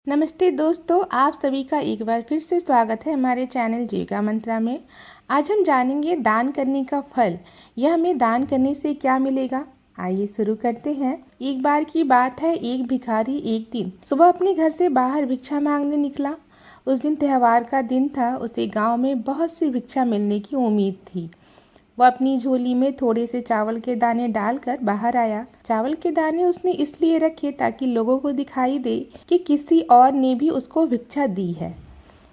नमस्ते दोस्तों, आप सभी का एक बार फिर से स्वागत है हमारे चैनल जीविका मंत्रा में। आज हम जानेंगे दान करने का फल। यह हमें दान करने से क्या मिलेगा। आइए शुरू करते हैं। एक बार की बात है, एक भिखारी एक दिन सुबह अपने घर से बाहर भिक्षा मांगने निकला। उस दिन त्योहार का दिन था। उसे गांव में बहुत सी भिक्षा मिलने की उम्मीद थी। वह अपनी झोली में थोड़े से चावल के दाने डालकर बाहर आया। चावल के दाने उसने इसलिए रखे ताकि लोगों को दिखाई दे कि किसी और ने भी उसको भिक्षा दी है।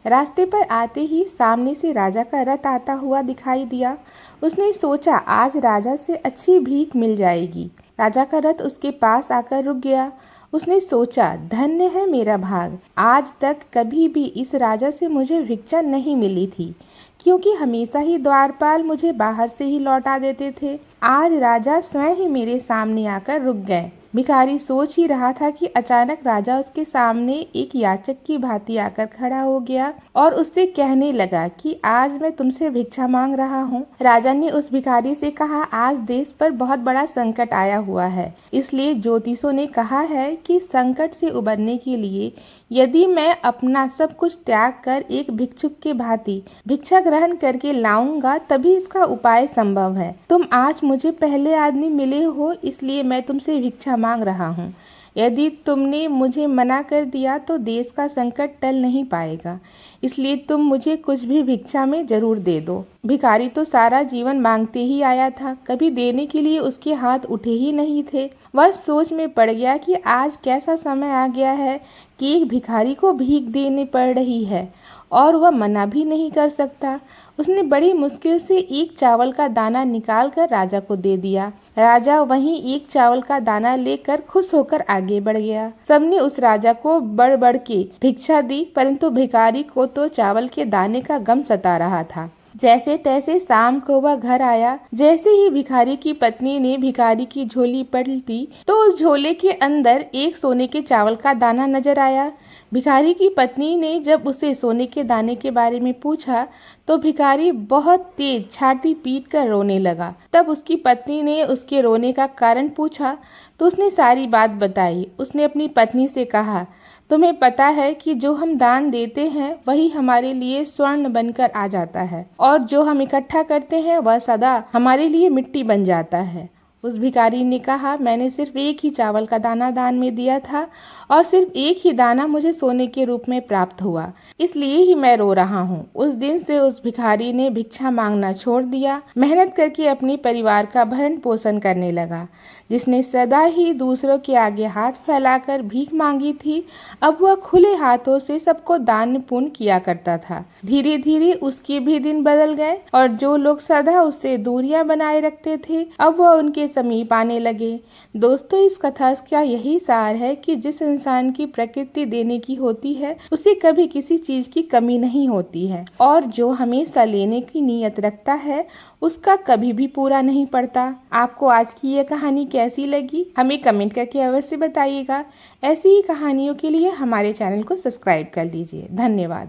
रास्ते पर आते ही सामने से राजा का रथ आता हुआ दिखाई दिया। उसने सोचा आज राजा से अच्छी भीख मिल जाएगी। राजा का रथ उसके पास आकर रुक गया। उसने सोचा, धन्य है मेरा भाग, आज तक कभी भी इस राजा से मुझे भिक्षा नहीं मिली थी, क्योंकि हमेशा ही द्वारपाल मुझे बाहर से ही लौटा देते थे। आज राजा स्वयं ही मेरे सामने आकर रुक गए। भिखारी सोच ही रहा था कि अचानक राजा उसके सामने एक याचक की भांति आकर खड़ा हो गया और उससे कहने लगा कि आज मैं तुमसे भिक्षा मांग रहा हूँ। राजा ने उस भिखारी से कहा, आज देश पर बहुत बड़ा संकट आया हुआ है, इसलिए ज्योतिषों ने कहा है कि संकट से उबरने के लिए यदि मैं अपना सब कुछ त्याग कर एक भिक्षुक के भांति भिक्षा ग्रहण करके लाऊंगा तभी इसका उपाय संभव है। तुम आज मुझे पहले आदमी मिले हो, इसलिए मैं तुमसे भिक्षा मांग रहा हूँ। यदि तुमने मुझे मना कर दिया तो देश का संकट टल नहीं पाएगा, इसलिए तुम मुझे कुछ भी भिक्षा में जरूर दे दो। भिखारी तो सारा जीवन मांगते ही आया था, कभी देने के लिए उसके हाथ उठे ही नहीं थे। वह सोच में पड़ गया कि आज कैसा समय आ गया है कि एक भिखारी को भीख देनी पड़ रही है और वह मना भी नहीं कर सकता। उसने बड़ी मुश्किल से एक चावल का दाना निकालकर राजा को दे दिया। राजा वहीं एक चावल का दाना लेकर खुश होकर आगे बढ़ गया। सबने उस राजा को बढ़ बढ़ के भिक्षा दी, परंतु भिखारी को तो चावल के दाने का गम सता रहा था। जैसे तैसे शाम को वह घर आया। जैसे ही भिखारी की पत्नी ने भिखारी की झोली पलटी तो उस झोले के अंदर एक सोने के चावल का दाना नजर आया। भिखारी की पत्नी ने जब उसे सोने के दाने के बारे में पूछा तो भिखारी बहुत तेज छाती पीट कर रोने लगा। तब उसकी पत्नी ने उसके रोने का कारण पूछा तो उसने सारी बात बताई। उसने अपनी पत्नी से कहा, तुम्हें पता है कि जो हम दान देते हैं वही हमारे लिए स्वर्ण बनकर आ जाता है और जो हम इकट्ठा करते हैं वह सदा हमारे लिए मिट्टी बन जाता है। उस भिखारी ने कहा, मैंने सिर्फ एक ही चावल का दाना दान में दिया था और सिर्फ एक ही दाना मुझे सोने के रूप में प्राप्त हुआ, इसलिए ही मैं रो रहा हूँ। उस दिन से उस भिखारी ने भिक्षा मांगना छोड़ दिया, मेहनत करके अपने परिवार का भरण पोषण करने लगा। जिसने सदा ही दूसरों के आगे हाथ फैलाकर भीख मांगी थी, अब वह खुले हाथों से सबको दान पुण्य किया करता था। धीरे धीरे उसके भी दिन बदल गए और जो लोग सदा उससे दूरियां बनाए रखते थे अब वह उनके समीप आने लगे। दोस्तों, इस कथा का यही सार है कि जिस इंसान की प्रकृति देने की होती है उसे कभी किसी चीज की कमी नहीं होती है और जो हमेशा लेने की नीयत रखता है उसका कभी भी पूरा नहीं पड़ता। आपको आज की यह कहानी कैसी लगी हमें कमेंट करके अवश्य बताइएगा। ऐसी ही कहानियों के लिए हमारे चैनल को सब्सक्राइब कर लीजिए। धन्यवाद।